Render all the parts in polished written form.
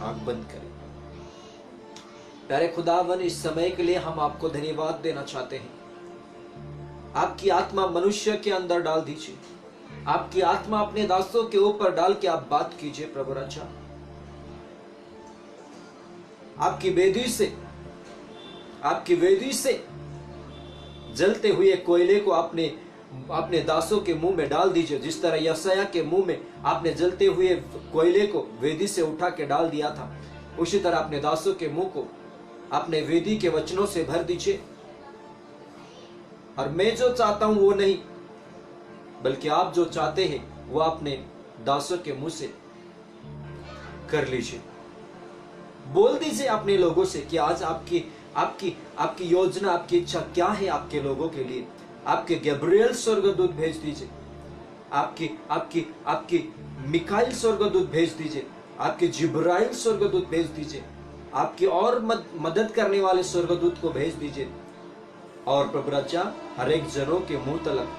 आंख बंद करें। प्यारे खुदावन, इस समय के लिए हम आपको धन्यवाद देना चाहते हैं। आपकी आत्मा मनुष्य के अंदर डाल दीजिए, आपकी आत्मा अपने दासों के ऊपर डाल के आप बात कीजिए प्रभु राजा। आपकी वेदी से जलते हुए कोयले को अपने दासों के मुंह में डाल दीजिए। जिस तरह यशायाह के मुंह में आपने जलते हुए कोयले को वेदी से उठा के डाल दिया था, उसी तरह अपने दासों के मुंह को अपने वेदी के वचनों से भर दीजिए। और मैं जो चाहता हूं वो नहीं, बल्कि आप जो चाहते हैं वो अपने दासों के मुंह से कर लीजिए। बोल दीजिए अपने लोगों से कि आज आपकी योजना, आपकी इच्छा क्या है आपके लोगों के लिए। आपके गब्रिएल स्वर्गदूत भेज दीजिए, आपकी मिकाइल स्वर्गदूत भेज दीजिए, आपके जिब्राइल स्वर्गदूत भेज दीजिए, आपकी और मदद करने वाले स्वर्गदूत को भेज दीजिए। और प्रभु राजा, हर एक जनों के मुंह तलक,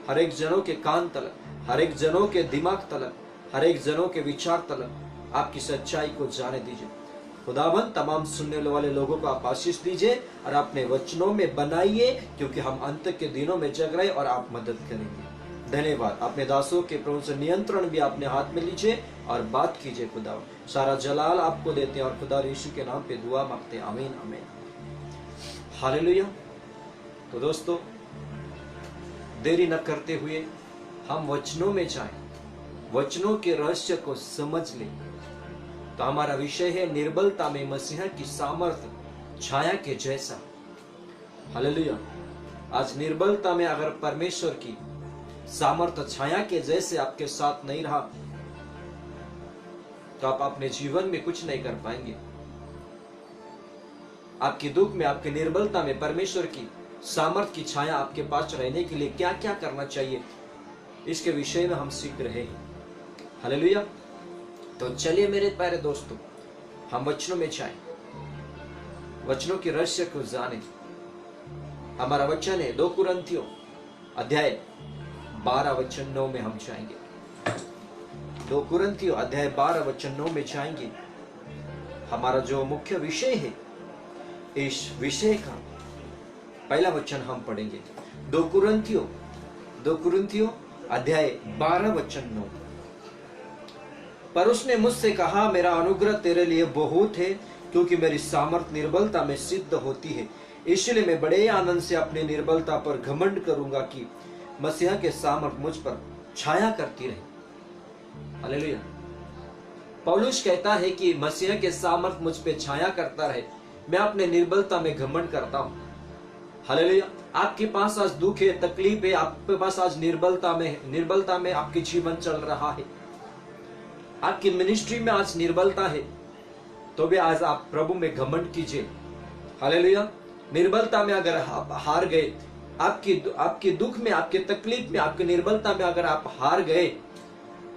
हर एक जनों के कान तलक, हर एक जनों के दिमाग तलक, हर एक जनों के विचार तलक आपकी सच्चाई को जाने दीजिए। खुदावन, तमाम सुनने वाले लोगों को आप आशीष दीजिए और अपने वचनों में बनाइए, क्योंकि हम अंत के दिनों में जग रहे और आप मदद करेंगे। धन्यवाद। अपने दासों के प्रभु से नियंत्रण भी अपने हाथ में लीजिए और बात कीजिए खुदावन। सारा जलाल आपको देते हैं और खुदा यीशु के नाम पे दुआ मांगते हैं। आमीन आमीन। हालेलुया। तो दोस्तों, देरी न करते हुए हम वचनों में जाएं, वचनों के रहस्य को समझ लें। तो हमारा विषय है निर्बलता में मसीह की सामर्थ्य, छाया के जैसा। हालेलुया। आज निर्बलता में अगर परमेश्वर की सामर्थ्य छाया के जैसे आपके साथ नहीं रहा, तो आप अपने जीवन में कुछ नहीं कर पाएंगे। आपके दुख में, आपके निर्बलता में परमेश्वर की सामर्थ्य की छाया आपके पास रहने के लिए क्या क्या करना चाहिए, इसके विषय में हम सीख रहे हैं। हालेलुया। तो चलिए मेरे प्यारे दोस्तों, हम वचनों में जाएं, वचनों के रहस्य को जानें। हमारा वचन है 2 कुरिन्थियों अध्याय 12 वचन 9 में हम जाएंगे। 2 कुरिन्थियों अध्याय 12 वचन 9 में जाएंगे। हमारा जो मुख्य विषय है, इस विषय का पहला वचन हम पढ़ेंगे। 2 कुरिन्थियों अध्याय 12 वचन 9। पर उसने मुझसे कहा, मेरा अनुग्रह तेरे लिए बहुत है, क्योंकि मेरी सामर्थ निर्बलता में सिद्ध होती है। इसलिए मैं बड़े आनंद से अपनी निर्बलता पर घमंड करूंगा कि मसीह के सामर्थ मुझ पर छाया करती रहे। हालेलुया। पौलुस कहता है कि मसीह के सामर्थ मुझ पे छाया करता रहे। मैं अपने निर्बलता में घमंड करता हूं। हालेलुया। आपके पास आज दुख है, तकलीफ है, आपके पास आज निर्बलता में आपकी जीवन चल रहा है, आपकी मिनिस्ट्री में आज निर्बलता है, तो भी आज आप प्रभु में घमंड कीजिए। हालेलुया। निर्बलता में अगर आप हार गए, आपकी दुख में, आपके तकलीफ में, आपकी निर्बलता में अगर आप हार गए,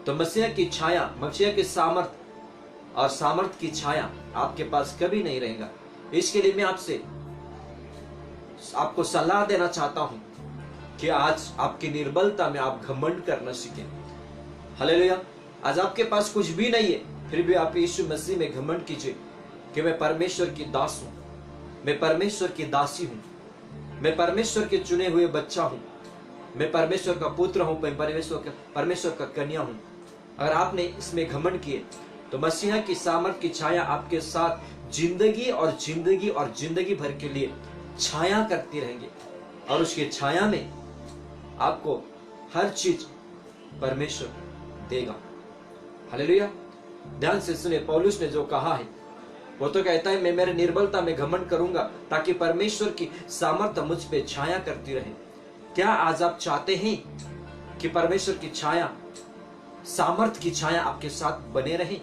तो मसीह की छाया, मसीह के सामर्थ और सामर्थ की छाया आपके पास कभी नहीं रहेगा। इसके लिए मैं आपको सलाह देना चाहता हूं कि आज आपकी निर्बलता में आप घमंड करना सीखें। हालेलुया। आज आपके पास कुछ भी नहीं है, फिर भी आप यीशु मसीह में घमंड कीजिए कि मैं परमेश्वर की दास हूं, मैं परमेश्वर की दासी हूं, मैं परमेश्वर के चुने हुए बच्चा हूं, मैं परमेश्वर का पुत्र हूं, मैं परमेश्वर का कन्या हूं। अगर आपने इसमें घमंड किए, तो मसीहा की सामर्थ की छाया आपके साथ जिंदगी और जिंदगी भर के लिए छाया करती रहेंगे, और उसकी छाया में आपको हर चीज परमेश्वर देगा। हालेलुया। ध्यान से सुने, पौलुस ने जो कहा है वो तो कहता है, मैं मेरे निर्बलता में घमंड करूंगा ताकि परमेश्वर की सामर्थ्य मुझ पे छाया करती रहे। क्या आज आप चाहते हैं कि परमेश्वर की छाया, सामर्थ्य की छाया आपके साथ बने रहे?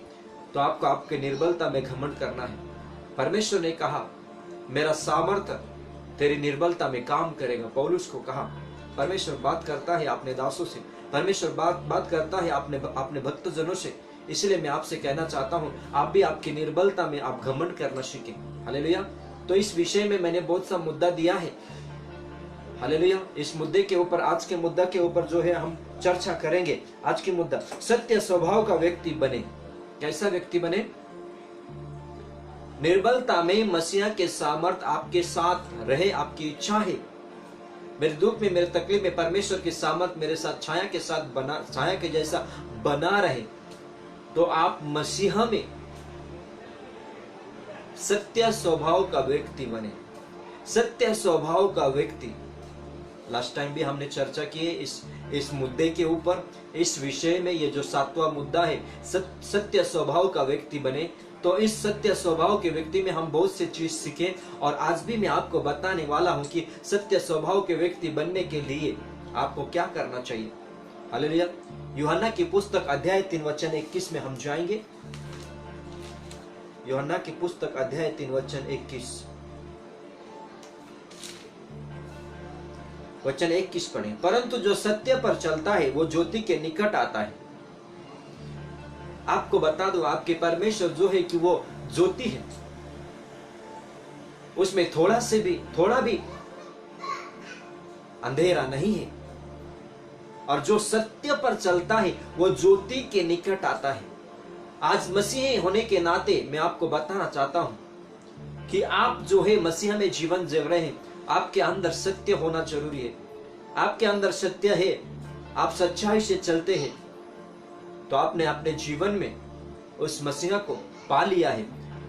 तो आपको आपके निर्बलता में घमंड करना है। परमेश्वर ने कहा, मेरा सामर्थ्य तेरी निर्बलता में काम करेगा। पौलुस को कहा। परमेश्वर बात करता है अपने दासों से, परमेश्वर बात करता है अपने भक्तजनों से। इसलिए मैं आपसे कहना चाहता हूं, आप भी आपकी निर्बलता में आप घमंड करना सीखें। हालेलुया। तो इस विषय में मैंने बहुत सा मुद्दा दिया है। हालेलुया। इस मुद्दे के ऊपर, आज के मुद्दा के ऊपर जो है हम चर्चा करेंगे। आज की मुद्दा, सत्य स्वभाव का व्यक्ति बने। कैसा व्यक्ति बने? निर्बलता में मसीहा के सामर्थ आपके साथ रहे, आपकी इच्छा है। मेरे दुख में, मेरे तकलीफ में परमेश्वर की सामर्थ मेरे साथ छाया के साथ बना, छाया के जैसा बना रहे, तो आप मसीहा में सत्य स्वभाव का व्यक्ति बने। सत्य स्वभाव का व्यक्ति। लास्ट टाइम भी हमने चर्चा की है इस मुद्दे के ऊपर, इस विषय में। ये जो 7वां मुद्दा है, सत्य स्वभाव का व्यक्ति बने। तो इस सत्य स्वभाव के व्यक्ति में हम बहुत सी चीज सीखे, और आज भी मैं आपको बताने वाला हूं कि सत्य स्वभाव के व्यक्ति बनने के लिए आपको क्या करना चाहिए। हालेलुया। यूहन्ना की पुस्तक अध्याय 3 वचन 21 में हम जाएंगे। यूहन्ना की पुस्तक अध्याय 3 वचन 21 वचन 21 पढ़ें। परंतु जो सत्य पर चलता है वो ज्योति के निकट आता है। आपको बता दो, आपके परमेश्वर जो है कि वो ज्योति है, उसमें थोड़ा भी अंधेरा नहीं है। और जो सत्य पर चलता है वो ज्योति के निकट आता है। आज मसीही होने के नाते मैं आपको बताना चाहता हूं कि आप जो है मसीहा में जीवन जी रहे हैं, आपके अंदर सत्य होना जरूरी है। आपके अंदर सत्य है, आप सच्चाई से चलते हैं, तो आपने अपने जीवन में उस मसीहा को पा लिया है,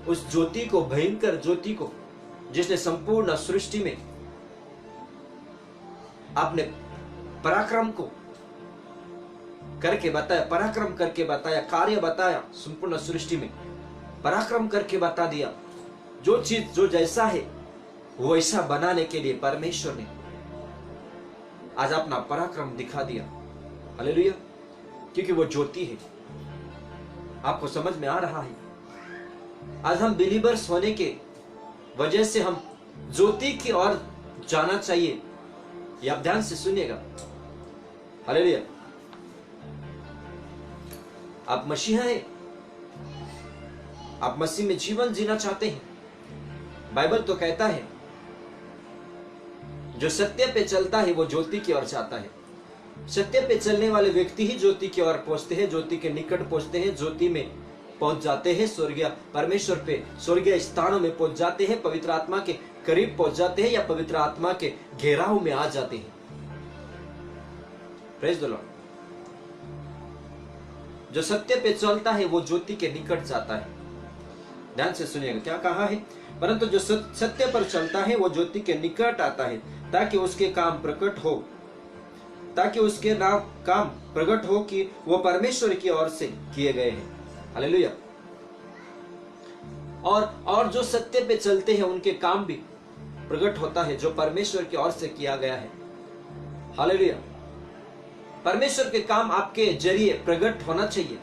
उस ज्योति को, भयंकर ज्योति को, जिसने संपूर्ण सृष्टि में आपने पराक्रम को करके बताया, पराक्रम करके बताया, कार्य बताया, संपूर्ण सृष्टि में पराक्रम करके बता दिया। जो चीज जो जैसा है वो ऐसा बनाने के लिए परमेश्वर ने आज अपना पराक्रम दिखा दिया। हालेलुया। क्योंकि वो ज्योति है। आपको समझ में आ रहा है? आज हम बिलीवर्स होने के वजह से हम ज्योति की ओर जाना चाहिए। ये आप ध्यान से सुनिएगा। हालेलुया। आप मसीहा हैं, आप मसीह में जीवन जीना चाहते हैं। बाइबल तो कहता है जो सत्य पे चलता है वो ज्योति की ओर जाता है। सत्य पे चलने वाले व्यक्ति ही ज्योति की ओर पहुंचते हैं, ज्योति के निकट पहुंचते हैं, ज्योति में पहुंच जाते हैं, स्वर्गीय परमेश्वर पे, स्वर्गीय स्थानों में पहुंच जाते हैं, पवित्र आत्मा के करीब पहुंच जाते हैं, या पवित्र आत्मा के घेराव में आ जाते हैं। Praise the Lord. जो सत्य पे चलता है वो ज्योति के निकट जाता है। ध्यान से सुनिएगा क्या कहा है। परंतु जो सत्य पर चलता है वो ज्योति के निकट आता है, ताकि उसके काम प्रकट हो, ताकि उसके नाम काम प्रकट हो कि वो परमेश्वर की ओर से किए गए हैं। हालेलुया। और जो सत्य पे चलते हैं उनके काम भी प्रकट होता है जो परमेश्वर की ओर से किया गया है। हालेलुया। परमेश्वर के काम आपके जरिए प्रकट होना चाहिए।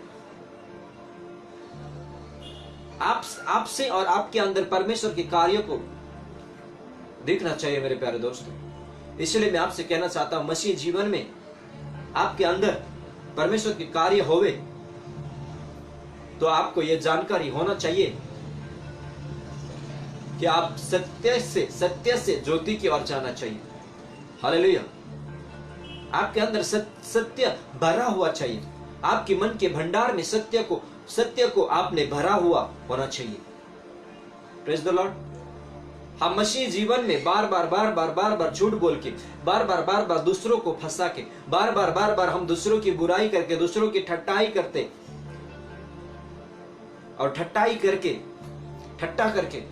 आपसे और आपके अंदर परमेश्वर के कार्यों को देखना चाहिए मेरे प्यारे दोस्तों। इसलिए मैं आपसे कहना चाहता हूं, मसीह जीवन में आपके अंदर परमेश्वर के कार्य होवे तो आपको यह जानकारी होना चाहिए कि आप सत्य से ज्योति की ओर जाना चाहिए। हालेलुया। आपके अंदर सत्य भरा हुआ चाहिए। आपके मन के भंडार में सत्य को आपने भरा हुआ होना चाहिए। Praise the Lord. हम मसीह जीवन में बार बार झूठ बोल के, बार बार दूसरों को फंसा के, बार बार हम दूसरों की बुराई करके, दूसरों की ठट्टाई करते, और ठट्टा करके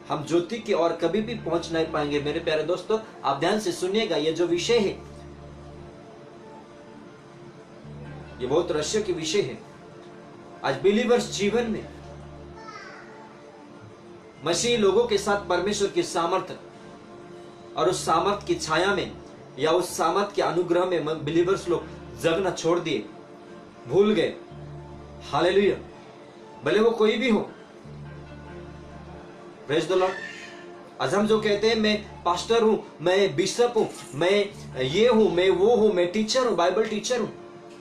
हम ज्योति की ओर कभी भी पहुंच नहीं पाएंगे। मेरे प्यारे दोस्तों, आप ध्यान से सुनिएगा। ये जो विषय है ये बहुत रहस्य की विषय है। आज बिलीवर्स जीवन में मसीही लोगों के साथ परमेश्वर की सामर्थ और उस सामर्थ की छाया में, या उस सामर्थ के अनुग्रह में बिलीवर्स लोग जगना छोड़ दिए, भूल गए। हालेलुया। भले वो कोई भी हो। Praise the Lord. आज हम जो कहते हैं मैं पास्टर हूं, मैं बिशप हूं, मैं ये हूं, मैं वो हूं, मैं टीचर हूं, बाइबल टीचर हूं।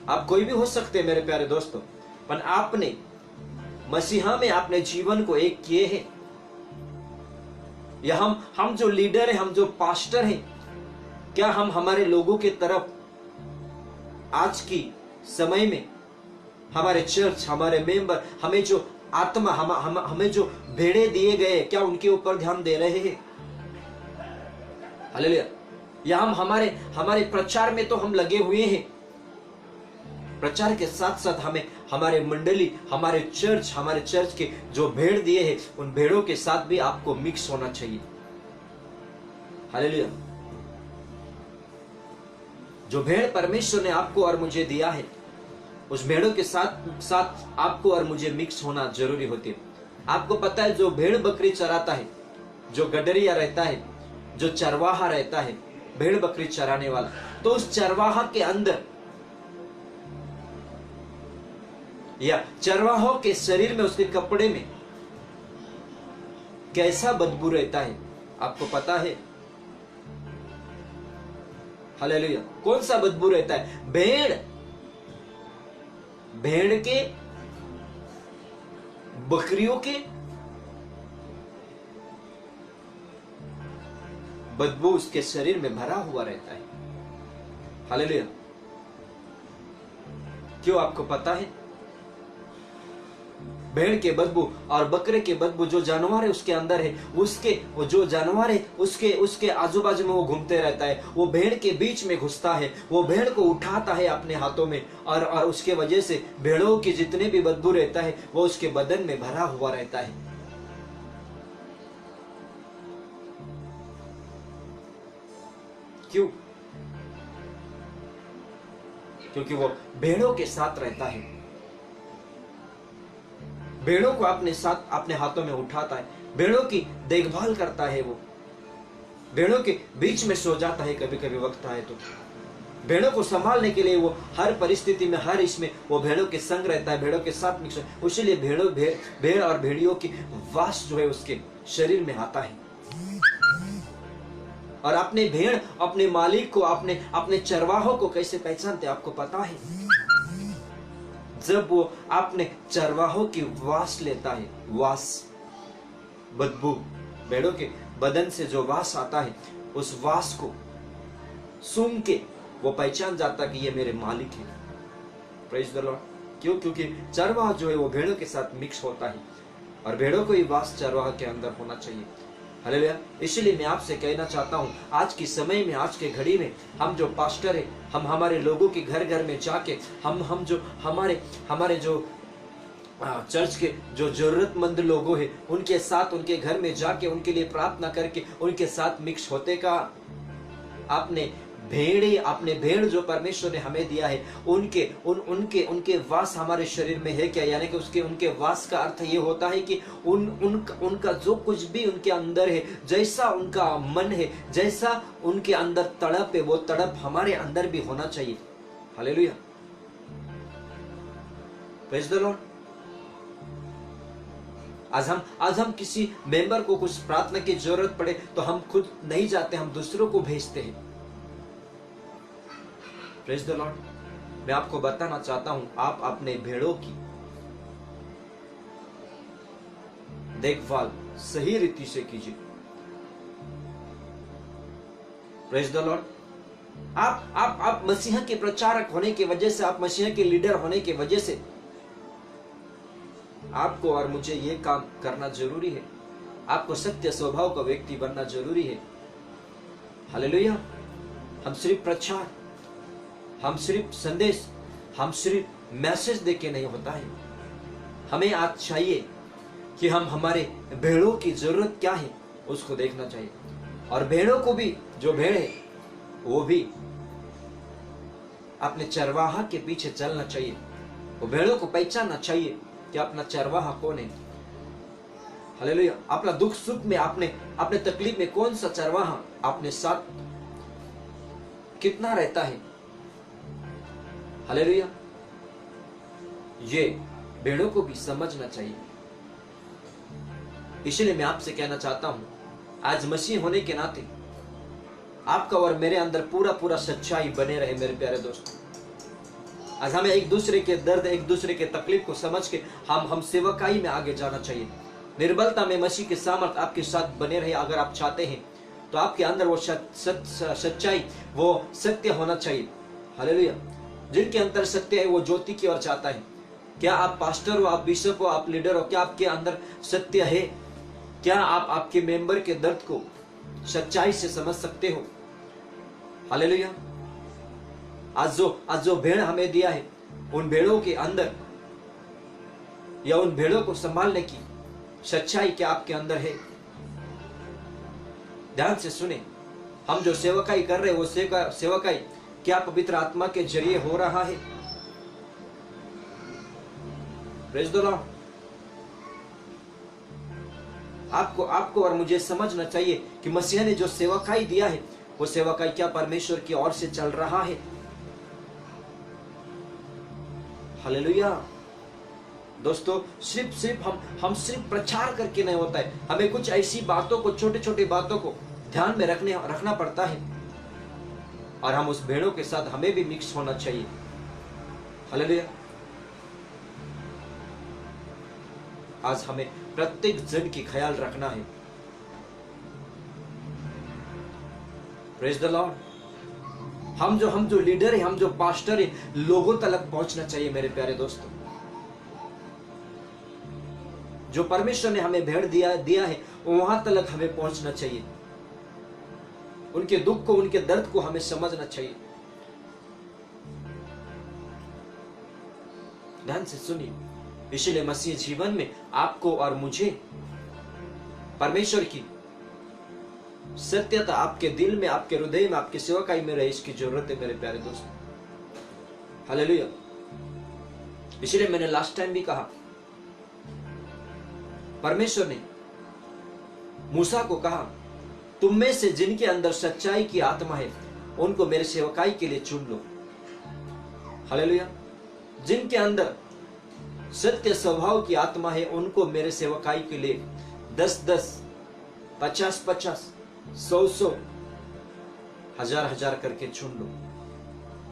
आप कोई भी हो सकते हैं मेरे प्यारे दोस्तों, पर आपने मसीहा में अपने जीवन को एक किए हैं। या हम जो लीडर हैं, हम जो पास्टर हैं, क्या हम हमारे लोगों के तरफ आज की समय में हमारे चर्च, हमारे मेंबर, हमें जो आत्मा, हमें जो भेड़े दिए गए, क्या उनके ऊपर ध्यान दे रहे हैं? हालेलुया। या हम हमारे प्रचार में तो हम लगे हुए हैं, प्रचार के साथ साथ हमें हमारे मंडली, हमारे चर्च के जो भेड़ दिए हैं, उन भेड़ों के साथ भी आपको मिक्स होना चाहिए। हालेलुया। जो भेड़ परमेश्वर ने आपको और मुझे दिया है, उस भेड़ों के साथ साथ आपको और मुझे मिक्स होना जरूरी होती है। आपको पता है, जो भेड़ बकरी चराता है, जो गडरिया रहता है, जो चरवाहा रहता है, भेड़ बकरी चराने वाला, तो उस चरवाहा के अंदर या चरवाहों के शरीर में, उसके कपड़े में कैसा बदबू रहता है, आपको पता है? हालेलुया। कौन सा बदबू रहता है? भेड़ के, बकरियों के बदबू उसके शरीर में भरा हुआ रहता है। हालेलुया। क्यों, आपको पता है? भेड़ के बदबू और बकरे के बदबू, जो जानवर है उसके अंदर है, वो जो जानवर है उसके आजू बाजू में वो घूमते रहता है, वो भेड़ के बीच में घुसता है, वो भेड़ को उठाता है अपने हाथों में, और उसके वजह से भेड़ों की जितने भी बदबू रहता है वो उसके बदन में भरा हुआ रहता है। क्यों? क्योंकि वो भेड़ों के साथ रहता है, भेड़ों को अपने साथ, अपने हाथों में उठाता है, भेड़ों की देखभाल करता है, वो भेड़ों के बीच में सो जाता है कभी कभी वक्त आए तो। भेड़ों को संभालने के लिए वो हर परिस्थिति में, हर इसमें वो भेड़ों के संग रहता है, भेड़ों के साथ मिक्स। उसीलिए भेड़ और भेड़ियों की वास जो है उसके शरीर में आता है। और अपने भेड़, अपने मालिक को, अपने चरवाहों को कैसे पहचानते, आपको पता है? जब वो अपने चरवाहों की वास लेता है, वास, बदबू, भेड़ों के बदन से जो वास आता है, उस वास को सूंघ के वो पहचान जाता कि ये मेरे मालिक है। Praise the Lord. क्यों? क्योंकि चरवाहा जो है वो भेड़ों के साथ मिक्स होता है, और भेड़ों को ही वास चरवाहा के अंदर होना चाहिए। हालेलुया। इसलिए मैं आपसे कहना चाहता हूं, आज के समय में, आज के घड़ी में, हम जो पास्टर है, हम हमारे लोगों के घर घर में जाके, हम जो हमारे जो चर्च के जो जरूरतमंद लोगों हैं, उनके साथ, उनके घर में जाके उनके लिए प्रार्थना करके उनके साथ मिक्स होते का आपने भेड़ जो परमेश्वर ने हमें दिया है, उनके वास हमारे शरीर में है क्या? यानी कि उनके वास का अर्थ ये होता है कि उनका जो कुछ भी उनके अंदर है, जैसा उनका मन है, जैसा उनके अंदर तड़प है, वो तड़प हमारे अंदर भी होना चाहिए। हालेलुया। Praise the Lord. आज हम किसी मेंबर को कुछ प्रार्थना की जरूरत पड़े तो हम खुद नहीं जाते, हम दूसरों को भेजते हैं। Praise the Lord. मैं आपको बताना चाहता हूं, आप अपने भेड़ों की देखभाल सही रीति से कीजिए। Praise the Lord. आप मसीहा के प्रचारक होने की वजह से, आप मसीहा के लीडर होने की वजह से आपको और मुझे ये काम करना जरूरी है। आपको सत्य स्वभाव का व्यक्ति बनना जरूरी है। हालेलुया। हम सिर्फ प्रचार, हम सिर्फ संदेश, हम सिर्फ मैसेज देके नहीं होता है। हमें आज चाहिए कि हम हमारे भेड़ों की जरूरत क्या है उसको देखना चाहिए, और भेड़ों को भी, जो भेड़ है वो भी अपने चरवाहा के पीछे चलना चाहिए। वो भेड़ों को पहचानना चाहिए कि अपना चरवाहा कौन है। हालेलुया। अपना दुख सुख में, अपने तकलीफ में कौन सा चरवाहा अपने साथ कितना रहता है। हालेलुया। ये भेड़ों को भी समझना चाहिए। इसलिए मैं आपसे कहना चाहता हूं, आज मसीह होने के नाते आपका और मेरे अंदर पूरा सच्चाई बने रहे। मेरे प्यारे दोस्तों, आज हमें एक दूसरे के दर्द, एक दूसरे के तकलीफ को समझ के हम सेवकाई में आगे जाना चाहिए। निर्बलता में मसीह के सामर्थ आपके साथ बने रहे अगर आप चाहते हैं तो आपके अंदर वो सच्चाई, वो सत्य होना चाहिए। हालेलुया। जिनके अंदर सत्य है वो ज्योति की ओर चाहता है। क्या आप पास्टर हो, आप बिशप हो, आप लीडर हो, क्या आपके अंदर सत्य है? क्या आप आपके मेंबर के दर्द को सच्चाई से समझ सकते हो? हालेलुया। आज जो भेड़ हमें दिया है, उन भेड़ों के अंदर या उन भेड़ों को संभालने की सच्चाई क्या आपके अंदर है? ध्यान से सुने। हम जो सेवकाई कर रहे हैं वो सेवकाई क्या पवित्र आत्मा के जरिए हो रहा है? Praise the Lord. आपको और मुझे समझना चाहिए कि मसीह ने जो सेवकाई दिया है वो सेवकाई क्या परमेश्वर की ओर से चल रहा है? हालेलुया। दोस्तों, सिर्फ हम सिर्फ प्रचार करके नहीं होता है। हमें कुछ ऐसी बातों को, छोटी छोटी बातों को ध्यान में रखना पड़ता है और हम उस भेड़ों के साथ हमें भी मिक्स होना चाहिए। हालेलुया। आज हमें प्रत्येक जन की ख्याल रखना है। Praise the Lord. हम जो लीडर है, हम जो पास्टर है, लोगों तक पहुंचना चाहिए मेरे प्यारे दोस्तों। जो परमेश्वर ने हमें भेड़ दिया है वहां तक हमें पहुंचना चाहिए। उनके दुख को, उनके दर्द को हमें समझना चाहिए। ध्यान से सुनिए। इसलिए मसीह जीवन में आपको और मुझे परमेश्वर की सत्यता आपके दिल में, आपके हृदय में, आपकी सेवकाई में रहे, इसकी जरूरत है मेरे प्यारे दोस्तों। हालेलुया। इसलिए मैंने लास्ट टाइम भी कहा, परमेश्वर ने मूसा को कहा, तुम में से जिनके अंदर सच्चाई की आत्मा है उनको मेरे सेवकाई के लिए चुन लो। हालेलुया। जिनके अंदर सत्य स्वभाव की आत्मा है उनको मेरे सेवकाई के लिए 10-10, 50-50, 100-100, 1000-1000 करके चुन लो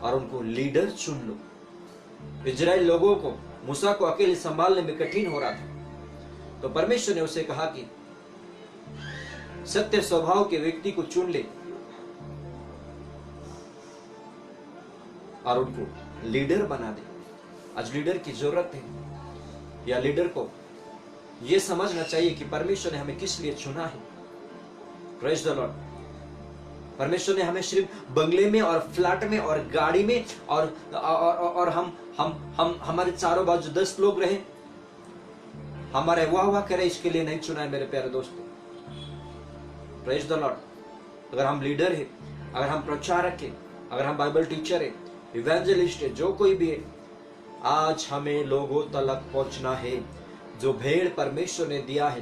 और उनको लीडर चुन लो। इजराइल लोगों को, मूसा को अकेले संभालने में कठिन हो रहा था, तो परमेश्वर ने उसे कहा कि सत्य स्वभाव के व्यक्ति को चुन ले और उनको लीडर बना दे। आज लीडर की जरूरत है, या लीडर को यह समझना चाहिए कि परमेश्वर ने हमें किस लिए चुना है। Praise the Lord. परमेश्वर ने हमें सिर्फ बंगले में और फ्लैट में और गाड़ी में और हम हमारे चारों बाजू 10 लोग रहे, हमारे वाह करे, इसके लिए नहीं चुना है मेरे प्यारे दोस्तों। Praise the Lord. अगर हम लीडर है, अगर हम प्रचारक है, अगर हम बाइबल टीचर है, इवेंजलिस्ट है, जो कोई भी है, आज हमें लोगों तक पहुंचना है। जो भेड़ परमेश्वर ने दिया है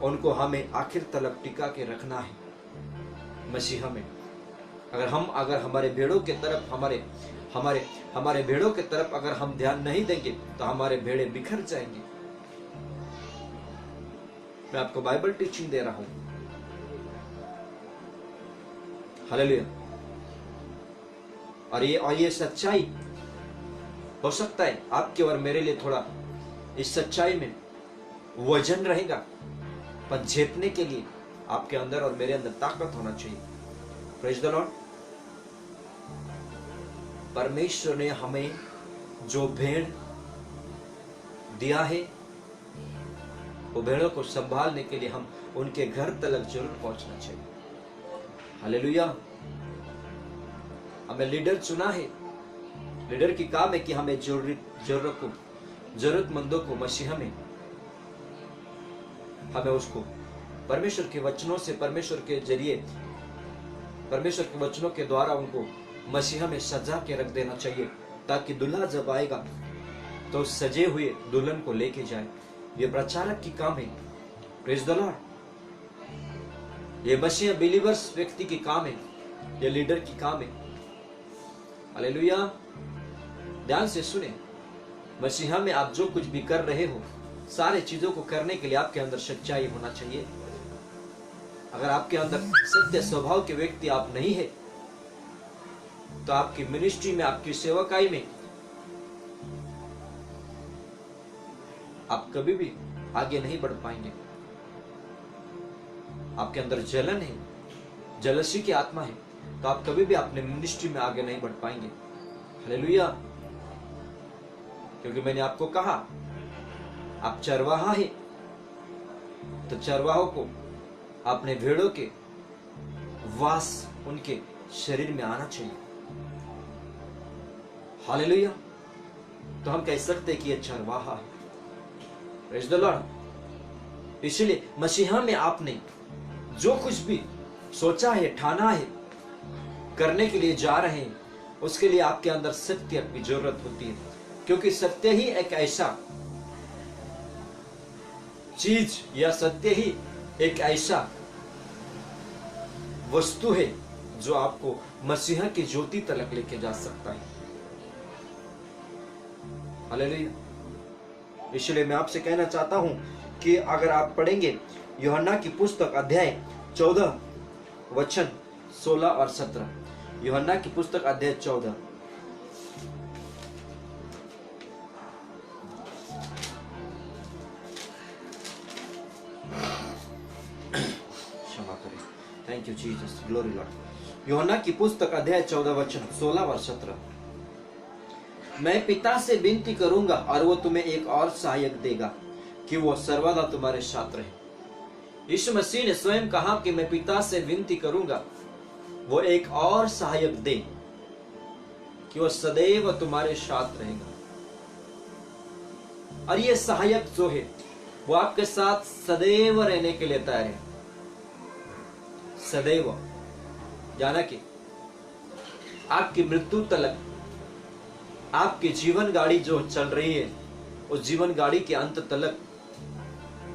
उनको हमें आखिर तक टिका के रखना है मसीहा में। अगर हमारे भेड़ों के तरफ, हमारे भेड़ों के तरफ अगर हम ध्यान नहीं देंगे तो हमारे भेड़े बिखर जाएंगे। मैं आपको बाइबल टीचिंग दे रहा हूं। हालेलुया। और ये सच्चाई हो सकता है आपके और मेरे लिए थोड़ा इस सच्चाई में वजन रहेगा, पर झेपने के लिए आपके अंदर और मेरे अंदर ताकत होना चाहिए। Praise the Lord. परमेश्वर ने हमें जो भेड़ दिया है वो भेड़ों को संभालने के लिए हम उनके घर तक जरूर पहुंचना चाहिए। हालेलुया। हमें लीडर चुना है। लीडर की काम है कि हमें जरूरतमंदों को मसीह में, हमें उसको परमेश्वर के वचनों से, परमेश्वर के जरिए, परमेश्वर के वचनों के द्वारा उनको मसीह में सजा के रख देना चाहिए, ताकि दुल्हा जब आएगा तो सजे हुए दुल्हन को लेके जाए। ये प्रचारक की काम है। Praise the Lord. ये मसीह बिलीवर्स व्यक्ति की काम है, ये लीडर की काम है। हालेलुया। ध्यान से सुने। मसीहा में आप जो कुछ भी कर रहे हो, सारे चीजों को करने के लिए आपके अंदर सच्चाई होना चाहिए। अगर आपके अंदर सत्य स्वभाव के व्यक्ति आप नहीं है तो आपकी मिनिस्ट्री में, आपकी सेवकाई में आप कभी भी आगे नहीं बढ़ पाएंगे। आपके अंदर जलन है, जलसी की आत्मा है, तो आप कभी भी अपने मिनिस्ट्री में आगे नहीं बढ़ पाएंगे। हालेलुया। क्योंकि मैंने आपको कहा आप चरवाहा है, तो चरवाहों को अपने भेड़ों के वास उनके शरीर में आना चाहिए। हालेलुया। तो हम कह सकते हैं कि यह चरवाहा है। Praise the Lord. इसलिए मसीहा में आपने जो कुछ भी सोचा है, ठाना है, करने के लिए जा रहे हैं, उसके लिए आपके अंदर सत्य की जरूरत होती है। क्योंकि सत्य ही एक ऐसा चीज या सत्य ही एक ऐसा वस्तु है जो आपको मसीहा की ज्योति तक लेके जा सकता है। हालेलुया। इसलिए मैं आपसे कहना चाहता हूं कि अगर आप पढ़ेंगे यूहन्ना की पुस्तक अध्याय 14 वचन 16 और 17, यूहन्ना की पुस्तक अध्याय 14 क्षमा करें, thank you Jesus, glory Lord. यूहन्ना की पुस्तक अध्याय 14 वचन 16 और 17, मैं पिता से विनती करूंगा और वो तुम्हें एक और सहायक देगा कि वो सर्वदा तुम्हारे साथ रहे। यीशु मसीह ने स्वयं कहा कि मैं पिता से विनती करूंगा, वो एक और सहायक दे कि वो सदैव तुम्हारे साथ रहेगा। और ये सहायक जो है वो आपके साथ सदैव रहने के लिए तैयार है। सदैव, जाना कि आपकी मृत्यु तक आपकी जीवन गाड़ी जो चल रही है, उस जीवन गाड़ी के अंत तक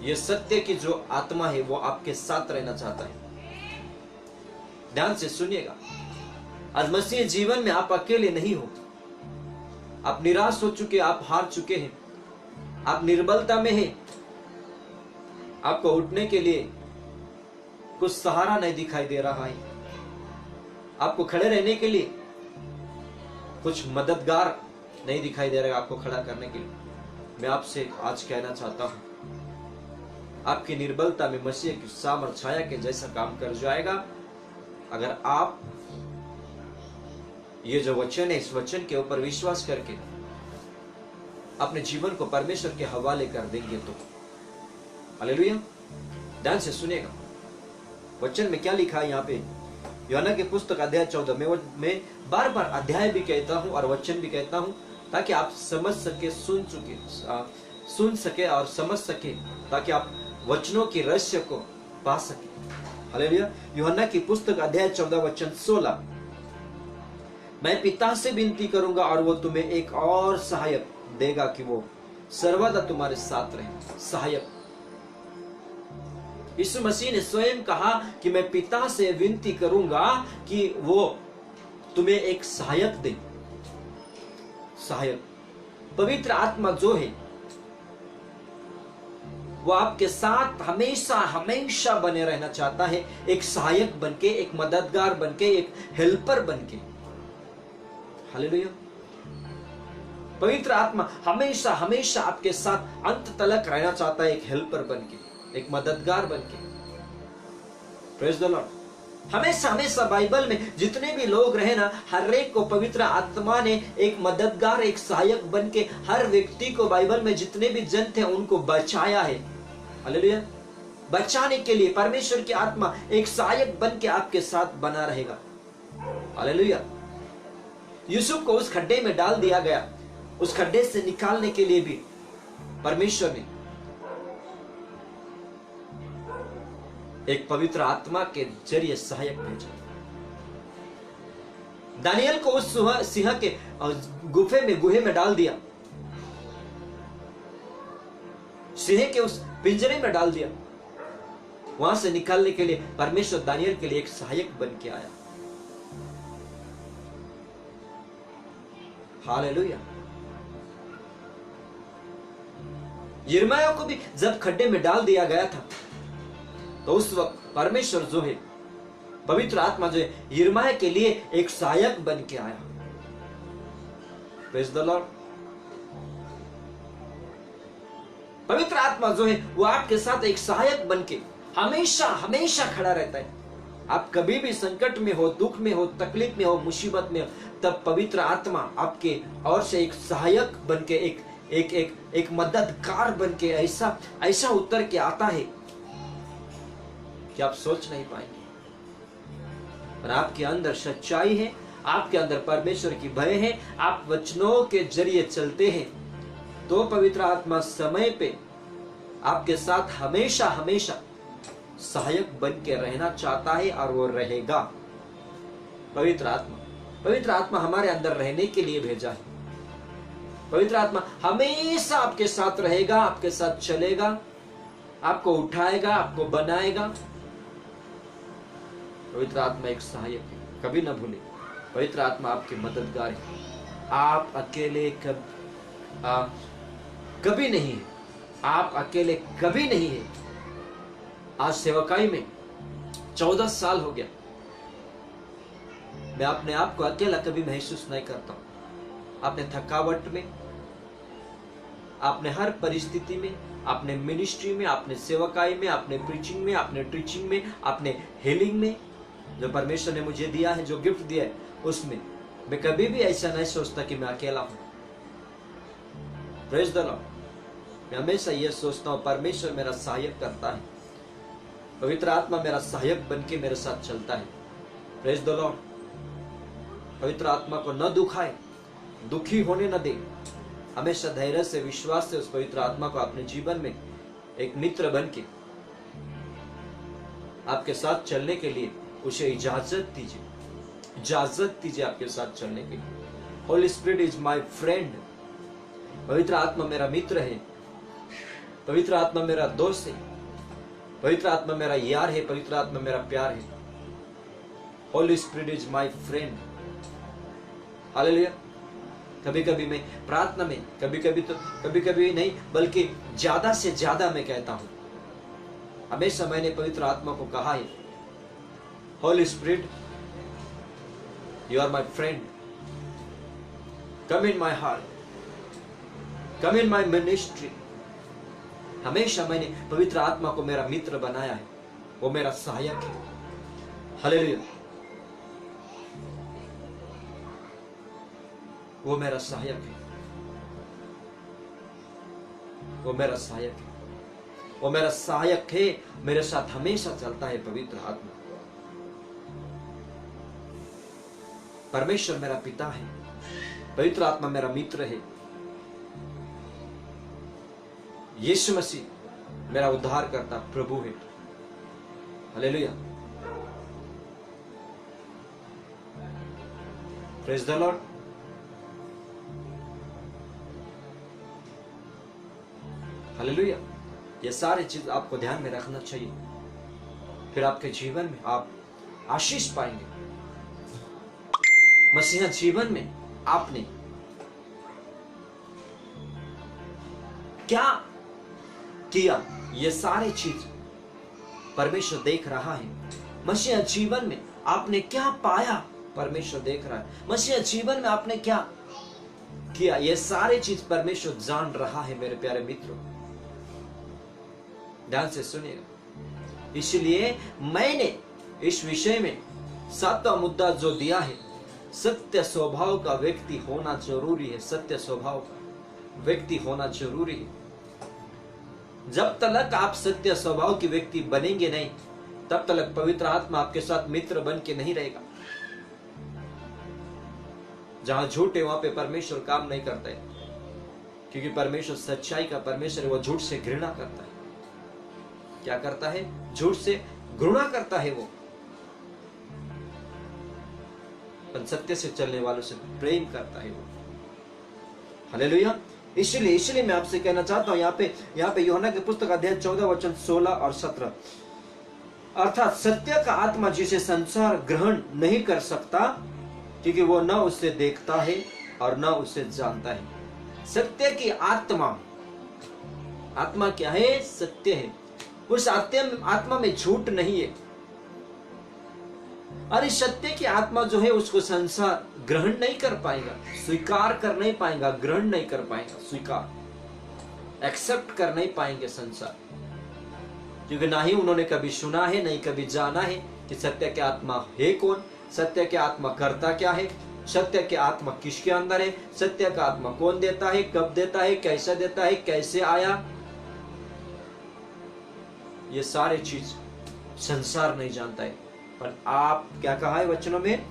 ये सत्य की जो आत्मा है वो आपके साथ रहना चाहता है। ध्यान से सुनिएगा, आज मसीह जीवन में आप अकेले नहीं हो। आप निराश हो चुके, आप हार चुके हैं, आप निर्बलता में हैं, आपको उठने के लिए कुछ सहारा नहीं दिखाई दे रहा है, आपको खड़े रहने के लिए कुछ मददगार नहीं दिखाई दे रहा है आपको खड़ा करने के लिए। मैं आपसे आज कहना चाहता हूं, आपकी निर्बलता में मसीह की सामर्थ छाया के जैसा काम कर जाएगा अगर आप ये जो वचन है, इस वचन के ऊपर विश्वास करके अपने जीवन को परमेश्वर के हवाले कर देंगे तो। हालेलुया। ध्यान से सुनिएगा, वचन में क्या लिखा है यहाँ पे, यूहन्ना की पुस्तक अध्याय 14 में मैं बार बार अध्याय भी कहता हूं और वचन भी कहता हूं ताकि आप समझ सके, सुन सके और समझ सके, ताकि आप वचनों की रहस्य को पा सके। हालेलुया। यूहन्ना की पुस्तक अध्याय 14 वचन 16, मैं पिता से विनती करूंगा और वो तुम्हें एक और सहायक देगा कि वो सर्वदा तुम्हारे साथ रहे। सहायक, यीशु मसीह ने स्वयं कहा कि मैं पिता से विनती करूंगा कि वो तुम्हें एक सहायक दे। सहायक, पवित्र आत्मा जो है वो आपके साथ हमेशा हमेशा बने रहना चाहता है, एक सहायक बनके, एक मददगार बनके, एक हेल्पर बनके। हालेलुया। पवित्र आत्मा हमेशा हमेशा आपके साथ अंत तक रहना चाहता है, एक हेल्पर बनके, एक मददगार बनके। Praise the Lord. हमेशा हमेशा बाइबल में जितने भी लोग रहे ना, हर एक को पवित्र आत्मा ने एक मददगार, एक सहायक बनके हर व्यक्ति को, बाइबल में जितने भी जन थे उनको बचाया है। हालेलुया। बचाने के लिए परमेश्वर की आत्मा एक सहायक बनके आपके साथ बना रहेगा। हालेलुया। यूसुफ को उस खड्डे में डाल दिया गया, उस खड्डे से निकालने के लिए भी परमेश्वर ने एक पवित्र आत्मा के जरिए सहायक भेजा। दानियल को उस सिंह के गुहे में डाल दिया, सिंह के उस पिंजरे में डाल दिया। वहां से निकालने के लिए परमेश्वर दानियल के लिए एक सहायक बन के आया। हालेलुया। यिर्मयाह को भी जब खड्डे में डाल दिया गया था तो उस वक्त परमेश्वर जो है, पवित्र आत्मा जो है, यिर्मयाह के लिए एक सहायक बन के आया। Praise the Lord. पवित्र आत्मा जो है वो आपके साथ एक सहायक बनके हमेशा हमेशा खड़ा रहता है। आप कभी भी संकट में हो, दुख में हो, तकलीफ में हो, मुसीबत में हो, तब पवित्र आत्मा आपके और से एक सहायक बन के, एक मददगार बन के ऐसा उतर के आता है कि आप सोच नहीं पाएंगे। और आपके अंदर सच्चाई है, आपके अंदर परमेश्वर की भय है, आप वचनों के जरिए चलते हैं, तो पवित्र आत्मा समय पे आपके साथ हमेशा हमेशा सहायक बन के रहना चाहता है और वो रहेगा। पवित्र आत्मा हमारे अंदर रहने के लिए भेजा है। पवित्र आत्मा हमेशा आपके साथ रहेगा, आपके साथ चलेगा, आपको उठाएगा, आपको बनाएगा। पवित्र आत्मा एक सहायक है, कभी ना भूले। पवित्र आत्मा आपके मददगार है। आप अकेले कभी नहीं है, आप अकेले कभी नहीं है। आज सेवकाई में 14 साल हो गया, मैं अपने आप को अकेला कभी महसूस नहीं करता हूं। आपने थकावट में, आपने हर परिस्थिति में, आपने मिनिस्ट्री में, आपने सेवकाई में, आपने प्रीचिंग में, आपने टीचिंग में, आपने हीलिंग में, जो परमेश्वर ने मुझे दिया है, जो गिफ्ट दिया है, उसमें मैं कभी भी ऐसा नहीं सोचता कि मैं अकेला हूं। Praise the Lord. मैं हमेशा यह सोचता हूं परमेश्वर मेरा सहायक करता है, पवित्र आत्मा मेरा सहायक बन के मेरे साथ चलता है। Praise the Lord. पवित्र आत्मा को न दुखाए, दुखी होने न दे। हमेशा धैर्य से, विश्वास से उस पवित्र आत्मा को अपने जीवन में एक मित्र बन के आपके साथ चलने के लिए उसे इजाजत दीजिए आपके साथ चलने के लिए। Holi spirit is my friend. पवित्र आत्मा मेरा मित्र है, पवित्र आत्मा मेरा दोस्त है, पवित्र आत्मा मेरा यार है, पवित्र आत्मा मेरा प्यार है। Holy spirit is my friend. Hallelujah. कभी कभी मैं प्रार्थना में, कभी कभी नहीं बल्कि ज्यादा से ज्यादा मैं कहता हूं, हमेशा मैंने पवित्र आत्मा को कहा है, holy spirit you are my friend, come in my heart, come in my ministry. हमेशा मैंने पवित्र आत्मा को मेरा मित्र बनाया है, वो मेरा सहायक है। हालेलुया। वो मेरा सहायक है, वो मेरा सहायक है, वो मेरा सहायक है, मेरे साथ हमेशा चलता है पवित्र आत्मा। परमेश्वर मेरा पिता है, पवित्र आत्मा मेरा मित्र है, यीशु मसीह मेरा उद्धार करता प्रभु है। Hallelujah. Praise the Lord. Hallelujah. ये सारी चीज आपको ध्यान में रखना चाहिए, फिर आपके जीवन में आप आशीष पाएंगे। मसीहा जीवन में आपने क्या किया, ये सारी चीज परमेश्वर देख रहा है। मसीहा जीवन में आपने क्या पाया, परमेश्वर देख रहा है। मसीहा जीवन में आपने क्या किया, ये सारी चीज परमेश्वर जान रहा है। मेरे प्यारे मित्रों, ध्यान से सुनिएगा। इसलिए मैंने इस विषय में 7वां मुद्दा जो दिया है, सत्य स्वभाव का व्यक्ति होना जरूरी है। सत्य स्वभाव का व्यक्ति होना जरूरी है। जब तक आप सत्य स्वभाव के व्यक्ति बनेंगे नहीं, तब तक पवित्र आत्मा आपके साथ मित्र बन के नहीं रहेगा। जहां झूठ है वहां पे परमेश्वर काम नहीं करता है, क्योंकि परमेश्वर सच्चाई का परमेश्वर है। वो झूठ से घृणा करता है। क्या करता है? झूठ से घृणा करता है वो, पर सत्य से चलने वालों से प्रेम करता है वो। हालेलुया। इसलिए मैं आपसे कहना चाहता हूं, यहाँ पे यूहन्ना की पुस्तक अध्याय 14 वचन 16 और 17, अर्थात सत्य का आत्मा जिसे संसार ग्रहण नहीं कर सकता, क्योंकि वो न उसे देखता है और न उसे जानता है। सत्य की आत्मा, आत्मा क्या है? सत्य है। उस आत्मा में झूठ नहीं है। और इस सत्य की आत्मा जो है उसको संसार ग्रहण नहीं कर पाएगा, स्वीकार कर नहीं पाएगा, ग्रहण नहीं कर पाएगा, स्वीकार एक्सेप्ट कर नहीं पाएंगे संसार, क्योंकि ना ही उन्होंने कभी सुना है, नहीं कभी जाना है, कि सत्य की आत्मा है कौन, सत्य की आत्मा करता क्या है, सत्य की आत्मा किसके अंदर है, सत्य का आत्मा कौन देता है, कब देता है, कैसे देता है, कैसे आया। ये सारे चीज संसार नहीं जानता है, पर आप क्या कहा है वचनों में,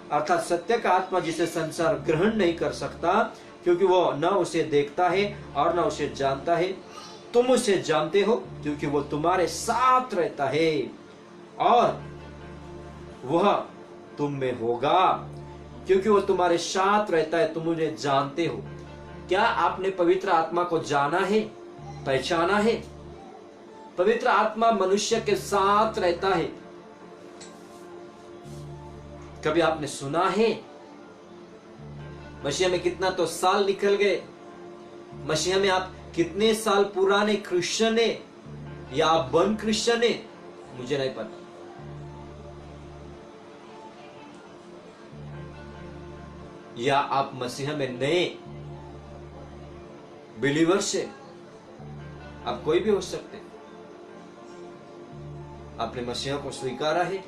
अर्थात सत्य का आत्मा जिसे संसार ग्रहण नहीं कर सकता, क्योंकि वो न उसे देखता है और न उसे जानता है। तुम उसे जानते हो क्योंकि वो तुम्हारे साथ रहता है और वह तुम में होगा, क्योंकि वो तुम्हारे साथ रहता है, तुम उन्हें जानते हो। क्या आपने पवित्र आत्मा को जाना है, पहचाना है? पवित्र आत्मा मनुष्य के साथ रहता है। कभी आपने सुना है? मसीह में कितना तो साल निकल गए, मसीह में आप कितने साल पुराने क्रिश्चियन है या आप बन क्रिश्चियन है, मुझे नहीं पता। या आप मसीह में नए बिलीवर्स है, आप कोई भी हो सकते। आपने मसीह को स्वीकारा है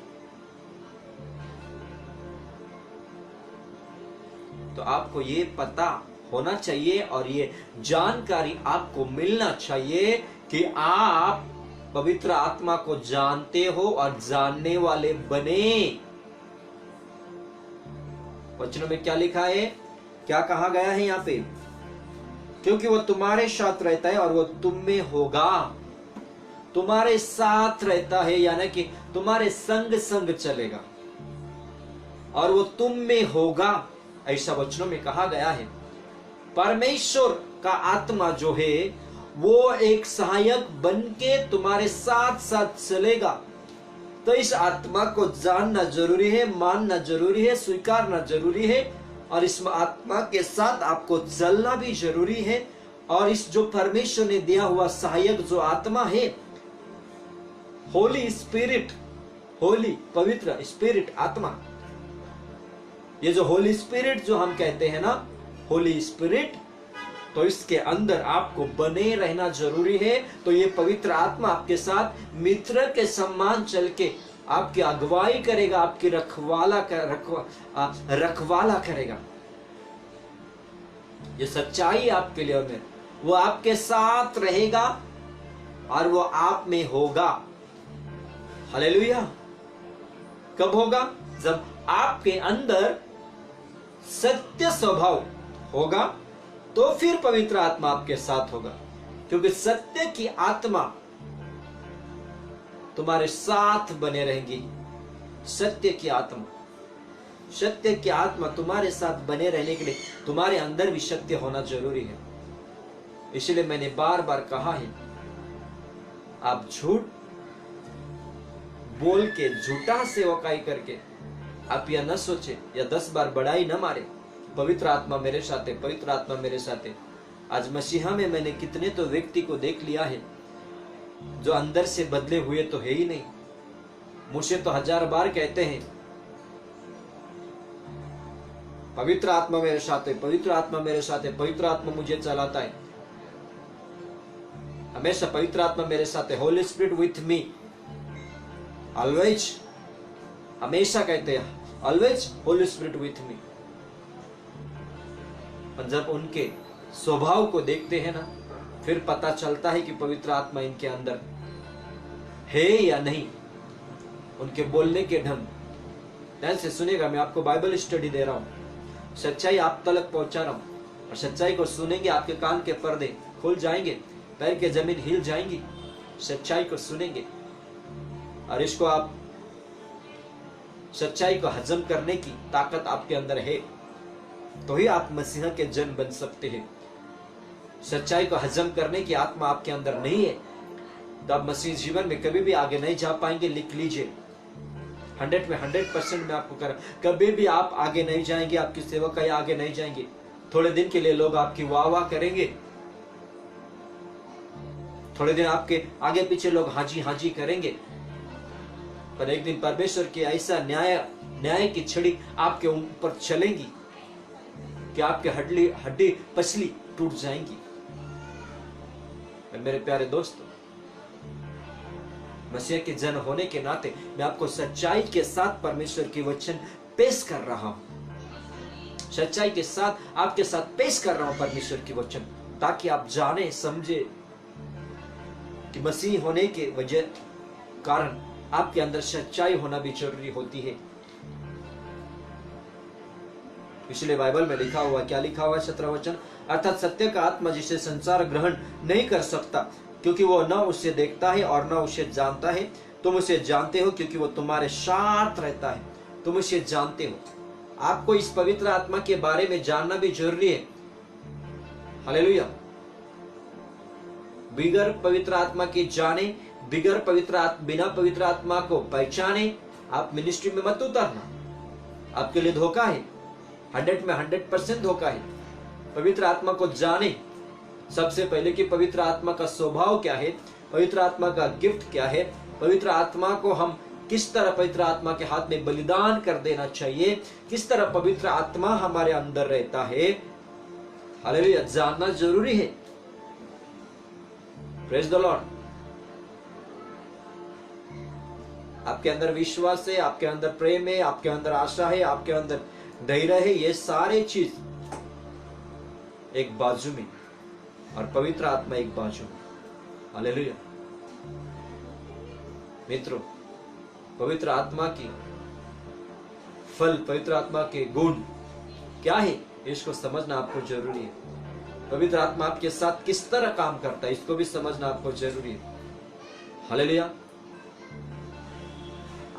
तो आपको ये पता होना चाहिए और ये जानकारी आपको मिलना चाहिए कि आप पवित्र आत्मा को जानते हो और जानने वाले बने। वचनों में क्या लिखा है, क्या कहा गया है यहाँ पे, क्योंकि वो तुम्हारे साथ रहता है और वो तुम में होगा। तुम्हारे साथ रहता है यानी कि तुम्हारे संग संग चलेगा और वो तुम में होगा, ऐसा वचनों में कहा गया है। परमेश्वर का आत्मा जो है वो एक सहायक बन के तुम्हारे साथ साथ चलेगा। तो इस आत्मा को जानना जरूरी है, मानना जरूरी है, स्वीकारना जरूरी है और इस आत्मा के साथ आपको चलना भी जरूरी है। और इस जो परमेश्वर ने दिया हुआ सहायक जो आत्मा है, होली स्पिरिट, होली पवित्र स्पिरिट आत्मा, ये जो होली स्पिरिट जो हम कहते हैं ना, होली स्पिरिट, तो इसके अंदर आपको बने रहना जरूरी है। तो ये पवित्र आत्मा आपके साथ मित्र के समान चल के आपकी अगुवाई करेगा, आपकी रखवाला करेगा। ये सच्चाई आपके लिए और वो आपके साथ रहेगा और वो आप में होगा। हालेलुया। कब होगा? जब आपके अंदर सत्य स्वभाव होगा तो फिर पवित्र आत्मा आपके साथ होगा, क्योंकि सत्य की आत्मा तुम्हारे साथ बने रहेंगी। सत्य की आत्मा, सत्य की आत्मा तुम्हारे साथ बने रहने के लिए तुम्हारे अंदर भी सत्य होना जरूरी है। इसलिए मैंने बार बार कहा है, आप झूठ बोल के, झूठा सेवकाई करके आप यह न सोचे या 10 बार बड़ाई न मारे, पवित्र आत्मा मेरे साथ है, पवित्र आत्मा मेरे साथ है। आज मसीहा में मैंने कितने तो व्यक्ति को देख लिया है जो अंदर से बदले हुए तो है ही नहीं। मुझे तो 1000 बार कहते हैं पवित्र आत्मा मेरे साथ है, पवित्र आत्मा मेरे साथ है, पवित्र आत्मा मुझे चलाता है, हमेशा पवित्र आत्मा मेरे साथ है, holy spirit with me always, हमेशा कहते हैं always Holi spirit with me. पर जब उनके स्वभाव को देखते हैं ना, फिर पता चलता है कि पवित्र आत्मा इनके अंदर है या नहीं। उनके बोलने के ढंग, ध्यान से सुनेगा, मैं आपको बाइबल स्टडी दे रहा हूं, सच्चाई आप तक पहुंचा रहा हूं और सच्चाई को सुनेंगे, आपके कान के पर्दे खुल जाएंगे, पैर के जमीन हिल जाएंगी, सच्चाई को सुनेंगे और इसको आप सच्चाई को हजम करने की ताकत आपके अंदर है, तो ही आप मसीह के जन बन सकते हैं। सच्चाई को हजम करने की आत्मा आपके अंदर नहीं है तो आप मसीह जीवन में कभी भी आगे नहीं जा पाएंगे। लिख लीजिए, 100 में 100% में आपको कर, कभी भी आप आगे नहीं जाएंगे, आपकी सेवकाई आगे नहीं जाएंगे। थोड़े दिन के लिए लोग आपकी वाह वाह करेंगे, थोड़े दिन आपके आगे पीछे लोग हाजी हाजी करेंगे, पर एक दिन परमेश्वर की ऐसा न्याय की छड़ी आपके ऊपर चलेंगी कि आपके हड्डी पसली टूट जाएंगी। मेरे प्यारे दोस्तों, मसीह के जन होने के नाते मैं आपको सच्चाई के साथ परमेश्वर की वचन पेश कर रहा हूं। सच्चाई के साथ आपके साथ पेश कर रहा हूं परमेश्वर की वचन, ताकि आप जाने समझे कि मसीह होने के वजह कारण आपके अंदर सच्चाई होना भी जरूरी होती है। इसलिए बाइबल में लिखा हुआ, क्या लिखा हुआ है? 17 वचन, अर्थात सत्य का आत्मा जिसे संसार ग्रहण नहीं कर सकता, क्योंकि वो न उसे देखता है और न उसे जानता है। तुम उसे जानते हो क्योंकि वो तुम्हारे साथ रहता है। तुम उसे जानते हो। आपको इस पवित्र आत्मा के बारे में जानना भी जरूरी है। हालेलुया। बिना पवित्र आत्मा के जाने, बिना पवित्र आत्मा को पहचाने आप मिनिस्ट्री में मत उतरना। आपके लिए धोखा है, 100 में 100% धोखा है। पवित्र आत्मा को जाने सबसे पहले कि पवित्र आत्मा का स्वभाव क्या है, पवित्र आत्मा का गिफ्ट क्या है, पवित्र आत्मा को हम किस तरह पवित्र आत्मा के हाथ में बलिदान कर देना चाहिए, किस तरह पवित्र आत्मा हमारे अंदर रहता है। हालेलुया, जानना जरूरी है। Praise the Lord. आपके अंदर विश्वास है, आपके अंदर प्रेम है, आपके अंदर आशा है, आपके अंदर धैर्य है, ये सारे चीज एक बाजू में और पवित्र आत्मा एक बाजू में। हालेलुया। मित्रों, पवित्र आत्मा की फल, पवित्र आत्मा के गुण क्या है, इसको समझना आपको जरूरी है। पवित्र आत्मा आपके साथ किस तरह काम करता है, इसको भी समझना आपको जरूरी है। हालेलुया।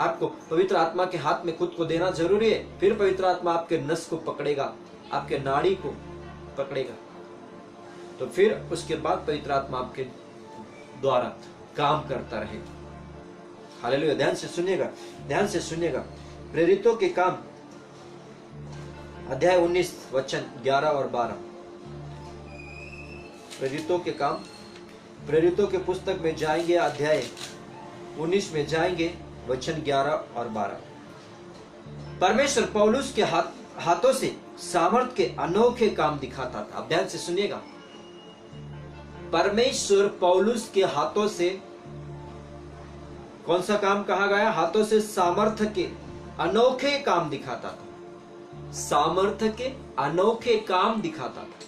आपको पवित्र आत्मा के हाथ में खुद को देना जरूरी है, फिर पवित्र आत्मा आपके नस को पकड़ेगा, आपके नाड़ी को पकड़ेगा, तो फिर उसके बाद पवित्र आत्मा आपके द्वारा काम करता रहेगा। हालेलुया। ध्यान से सुनिएगा, ध्यान से सुनिएगा। प्रेरितों के काम अध्याय 19 वचन 11 और 12। प्रेरितों के काम, प्रेरितों के पुस्तक में जाएंगे, अध्याय 19 में जाएंगे, वचन 11 और 12। परमेश्वर पौलुस के हाथों से सामर्थ के अनोखे काम दिखाता था। अब ध्यान से सुनिएगा। परमेश्वर पौलुस के हाथों से कौन सा काम कहा गया? हाथों से सामर्थ के अनोखे काम दिखाता था। सामर्थ के अनोखे काम दिखाता था।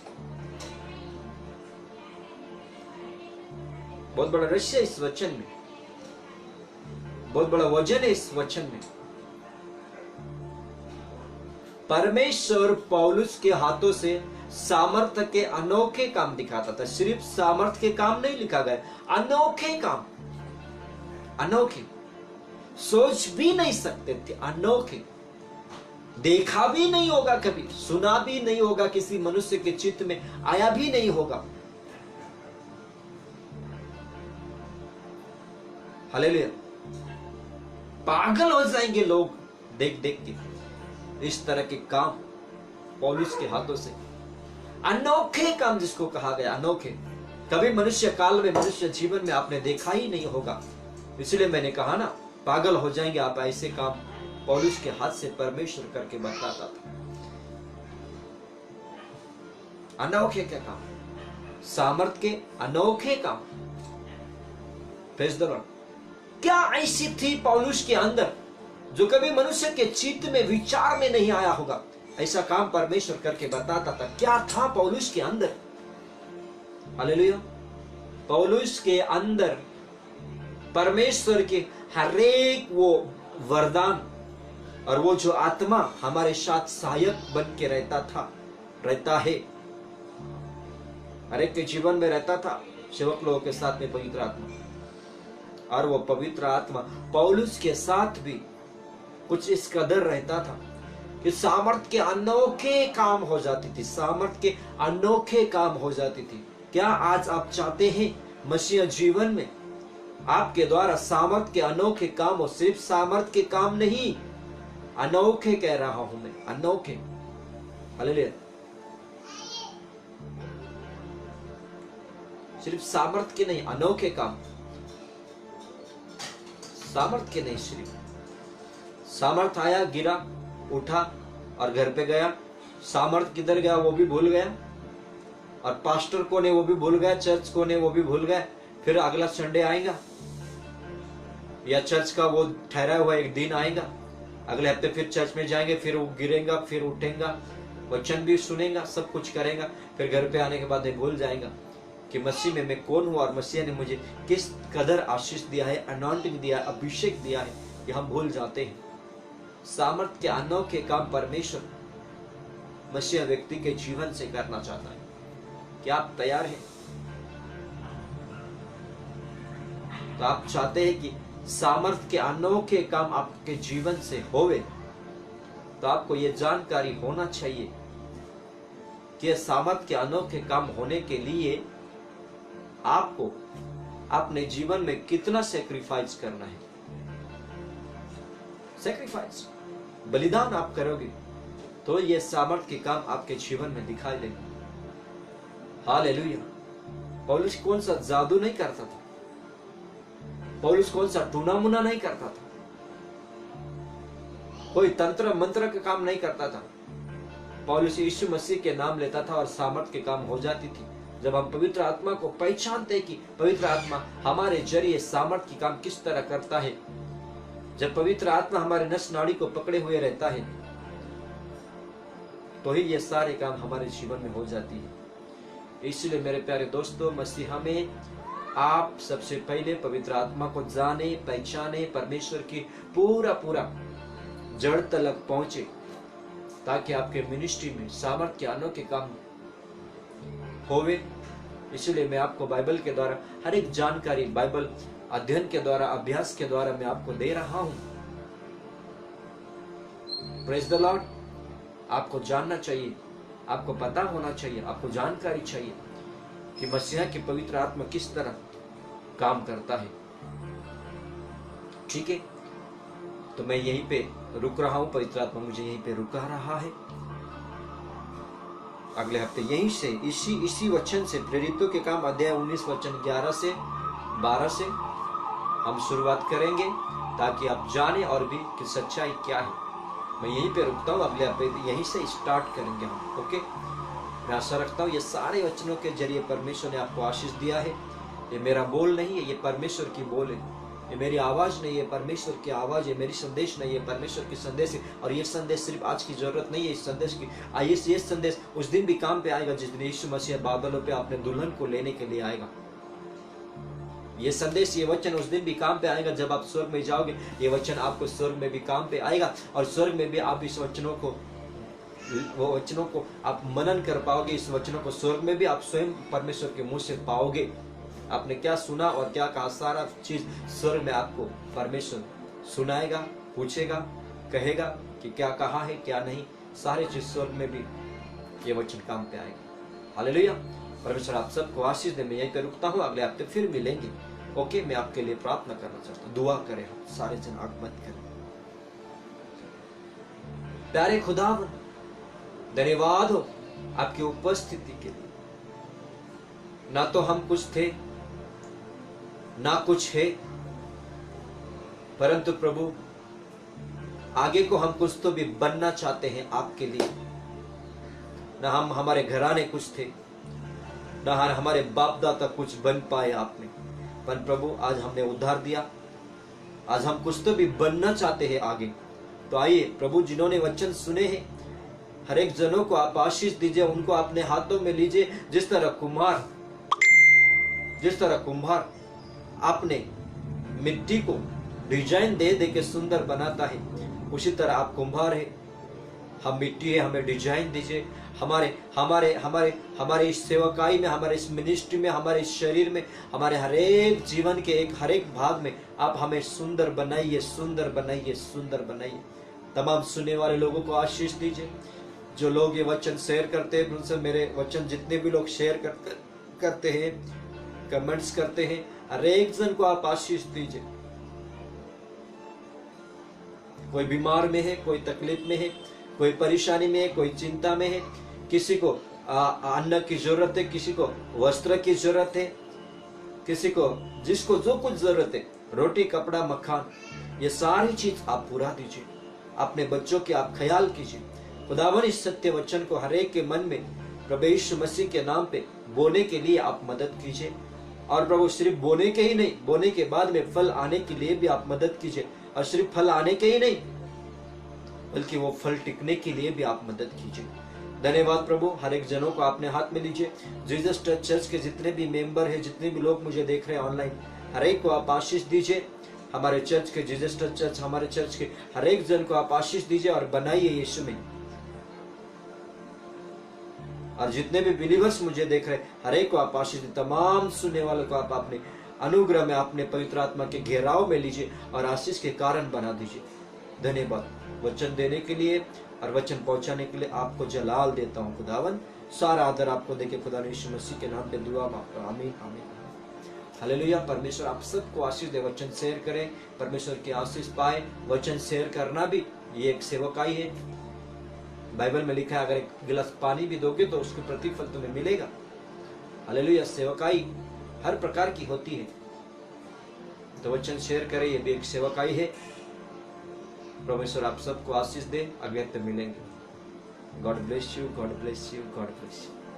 बहुत बड़ा रहस्य इस वचन में, बहुत बड़ा वजन है इस वचन में। परमेश्वर पौलुस के हाथों से सामर्थ्य के अनोखे काम दिखाता था। सिर्फ सामर्थ्य के काम नहीं लिखा गया, अनोखे काम, अनोखे, सोच भी नहीं सकते थे, अनोखे। देखा भी नहीं होगा कभी, सुना भी नहीं होगा, किसी मनुष्य के चित्त में आया भी नहीं होगा। हालेलुया। पागल हो जाएंगे लोग देख देख के इस तरह के काम पौलुस के हाथों से। अनोखे काम जिसको कहा गया, अनोखे, कभी मनुष्य काल में, मनुष्य जीवन में आपने देखा ही नहीं होगा। इसलिए मैंने कहा ना, पागल हो जाएंगे आप। ऐसे काम पौलुस के हाथ से परमेश्वर करके बताता था। अनोखे क्या काम, सामर्थ के अनोखे काम। Praise the Lord. क्या ऐसी थी पौलुस के अंदर जो कभी मनुष्य के चित्त में, विचार में नहीं आया होगा? ऐसा काम परमेश्वर करके बताता था। क्या था पौलुस के अंदर? हालेलुया। पौलुस के अंदर परमेश्वर के हर एक वो वरदान और वो जो आत्मा हमारे साथ सहायक बन के रहता था, रहता है, हर एक के जीवन में रहता था। सेवक लोगों के साथ में पवित्र आत्मा, और वो पवित्र आत्मा पौलुस के साथ भी कुछ इस कदर रहता था कि सामर्थ के अनोखे काम हो जाती थी, सामर्थ के अनोखे काम हो जाती थी। क्या आज आप चाहते हैं मसीह जीवन में आपके द्वारा सामर्थ के अनोखे काम हो? सिर्फ सामर्थ के काम नहीं, अनोखे कह रहा हूं मैं, अनोखे। हालेलुया। सिर्फ सामर्थ के नहीं, अनोखे काम। सामर्थ के नहीं, सिर्फ सामर्थ आया, गिरा, उठा और घर पे गया। सामर्थ किधर गया वो भी भूल गया, और पास्टर को ने वो भी भूल गया, चर्च को ने वो भी भूल गया। फिर अगला संडे आएगा, या चर्च का वो ठहरा हुआ एक दिन आएगा, अगले हफ्ते फिर चर्च में जाएंगे, फिर वो गिरेगा, फिर उठेगा, वचन भी सुनेगा, सब कुछ करेगा, फिर घर पे आने के बाद ये भूल जाएगा कि मसीह में मैं कौन हूँ और मसीह ने मुझे किस कदर आशीष दिया है, अनॉइंटिंग दिया है, अभिषेक दिया है, ये हम भूल जाते हैं। सामर्थ के अनोखे काम परमेश्वर मसीह व्यक्ति के जीवन से करना चाहता है। क्या आप तैयार हैं? तो आप चाहते हैं कि सामर्थ के अनोखे काम आपके जीवन से होवे, तो आपको यह जानकारी होना चाहिए कि सामर्थ के अनोखे काम होने के लिए आपको अपने जीवन में कितना सेक्रीफाइस करना है। सेक्रीफाइस, बलिदान आप करोगे तो यह सामर्थ के काम आपके जीवन में दिखाई देंगे। हालेलुया। पौलुस कौन सा जादू नहीं करता था, पौलुस कौन सा टूना मुना नहीं करता था, कोई तंत्र मंत्र का काम नहीं करता था। पौलुस यीशु मसीह के नाम लेता था और सामर्थ के काम हो जाती थी। जब हम पवित्र आत्मा को पहचानते कि पवित्र आत्मा हमारे जरिए सामर्थ की काम किस तरह करता है, जब पवित्र आत्मा हमारे नस नाड़ी को पकड़े हुए रहता है, तो ही ये सारे काम हमारे जीवन में हो जाती है। इसलिए मेरे प्यारे दोस्तों, मसीहा में आप सबसे पहले पवित्र आत्मा को जाने, पहचाने, परमेश्वर की पूरा पूरा जड़ तक पहुंचे, ताकि आपके मिनिस्ट्री में सामर्थ के अनोखे काम होवे। इसलिए मैं आपको बाइबल के द्वारा हर एक जानकारी, बाइबल अध्ययन के द्वारा, अभ्यास के द्वारा मैं आपको दे रहा हूं। Praise the Lord. आपको जानना चाहिए, आपको पता होना चाहिए, आपको जानकारी चाहिए कि मसीहा की पवित्र आत्मा किस तरह काम करता है। ठीक है, तो मैं यहीं पे रुक रहा हूं, पवित्र आत्मा मुझे यहीं पे रुका रहा है। अगले हफ्ते यहीं से इसी वचन से, प्रेरितों के काम अध्याय 19 वचन 11 से 12 से हम शुरुआत करेंगे, ताकि आप जाने और भी कि सच्चाई क्या है। मैं यहीं पे रुकता हूँ, अगले हफ्ते यहीं से स्टार्ट करेंगे हम। ओके, मैं आशा रखता हूँ ये सारे वचनों के जरिए परमेश्वर ने आपको आशीष दिया है। ये मेरा बोल नहीं है, ये परमेश्वर की बोल है। ये मेरी आवाज नहीं है, परमेश्वर की आवाज है। मेरी संदेश नहीं है, परमेश्वर की संदेश है। और ये संदेश सिर्फ आज की जरूरत नहीं है, इस संदेश की ये संदेश उस दिन भी काम पे आएगा जिस दिन यीशु मसीह बादलों पे अपने दुल्हन को लेने के लिए आएगा। ये संदेश, ये वचन उस दिन भी काम पे आएगा जब आप स्वर्ग में जाओगे। ये वचन आपको स्वर्ग में भी काम पे आएगा, और स्वर्ग में भी आप इस वचनों को आप मनन कर पाओगे। इस वचनों को स्वर्ग में भी आप स्वयं परमेश्वर के मुंह से पाओगे। आपने क्या सुना और क्या कहा, सारा चीज स्वर्ग में आपको परमेश्वर सुनाएगा, पूछेगा, कहेगा कि क्या कहा है, क्या नहीं। सारे चीज स्वर्ग में भी ये वचन काम पे आएगा। हालेलुया। परमेश्वर आप सबको आशीष दे। मैं यहीं पे रुकता हूँ, अगले हफ्ते फिर मिलेंगे। ओके, मैं आपके लिए प्रार्थना करना चाहता हूँ। दुआ करें हम सारे जन, आग मत करें। प्यारे खुदावन, धन्यवाद हो आपकी उपस्थिति के लिए। ना तो हम कुछ थे, ना कुछ है, परंतु प्रभु आगे को हम कुछ तो भी बनना चाहते हैं आपके लिए। ना हम हमारे घराने कुछ थे, ना हमारे बाप दादा कुछ बन पाए आपने, पर प्रभु आज हमने उद्धार दिया। आज हम कुछ तो भी बनना चाहते हैं आगे। तो आइए प्रभु, जिन्होंने वचन सुने हैं, हर एक जनों को आप आशीष दीजिए, उनको अपने हाथों में लीजिए। जिस तरह कुम्हार अपने मिट्टी को डिजाइन दे दे के सुंदर बनाता है, उसी तरह आप कुम्हार है, हम मिट्टी है, हमें डिजाइन दीजिए। हमारे इस सेवकाई में, हमारे इस मिनिस्ट्री में, हमारे इस शरीर में, हमारे हर एक जीवन के हर एक भाग में आप हमें सुंदर बनाइए, सुंदर बनाइए, सुंदर बनाइए। तमाम सुनने वाले लोगों को आशीष दीजिए। जो लोग ये वचन शेयर करते हैं, उनसे मेरे वचन जितने भी लोग शेयर करते हैं, कमेंट्स करते हैं, हर एक जन को आप आशीष दीजिए। कोई बीमार में है, कोई तकलीफ में है, कोई परेशानी में है, कोई चिंता में है, किसी को अन्न की जरूरत है, किसी को वस्त्र की जरूरत है, किसी को जिसको जो कुछ जरूरत है, रोटी, कपड़ा, मकान, ये सारी चीज आप पूरा दीजिए। अपने बच्चों के आप ख्याल कीजिए। खुदावन, इस सत्य वचन को हर एक के मन में प्रभु यीशु मसीह के नाम पे बोलने के लिए आप मदद कीजिए। और प्रभु सिर्फ बोने के ही नहीं, बोने के बाद में फल आने के लिए भी आप मदद कीजिए। और सिर्फ फल आने के ही नहीं, बल्कि वो फल टिकने के लिए भी आप मदद कीजिए। धन्यवाद प्रभु, हर एक जनों को आपने हाथ में लीजिए। जीसस टच चर्च के जितने भी मेंबर हैं, जितने भी लोग मुझे देख रहे हैं ऑनलाइन, हर एक को आप आशीष दीजिए। हमारे चर्च के जीसस टच चर्च, हमारे चर्च के हर एक जन को आप आशीष दीजिए और बनाइए यीशु में। और जितने भी बिलीवर्स मुझे देख रहे हैं, हर एक को आप आशीष दीजिए। तमाम सुनने वालों को आप अपने अनुग्रह में, अपने पवित्र आत्मा के घेराव में लीजिए और आशीष के कारण बना दीजिए। धन्यवाद वचन देने के लिए और वचन पहुंचाने के लिए आपको जलाल देता हूँ खुदावन। सारा आदर आपको देके खुदा ने यीशु मसीह के नाम पे दुआ मांगता हूं, आमीन आमीन। हालेलुया। परमेश्वर आप सबको आशीष दे। वचन शेयर करें, परमेश्वर की आशीष पाए। वचन शेयर करना भी ये एक सेवकाई है। बाइबल में लिखा है, अगर एक गिलास पानी भी दोगे तो उसके प्रतिफल तुम्हें मिलेगा। हालेलुया। सेवकाई हर प्रकार की होती है, तो वचन शेयर करें, ये भी एक सेवकाई है। परमेश्वर आप सबको आशीष दे। अगले हफ्ते मिलेंगे। God bless you, God bless you, God bless you.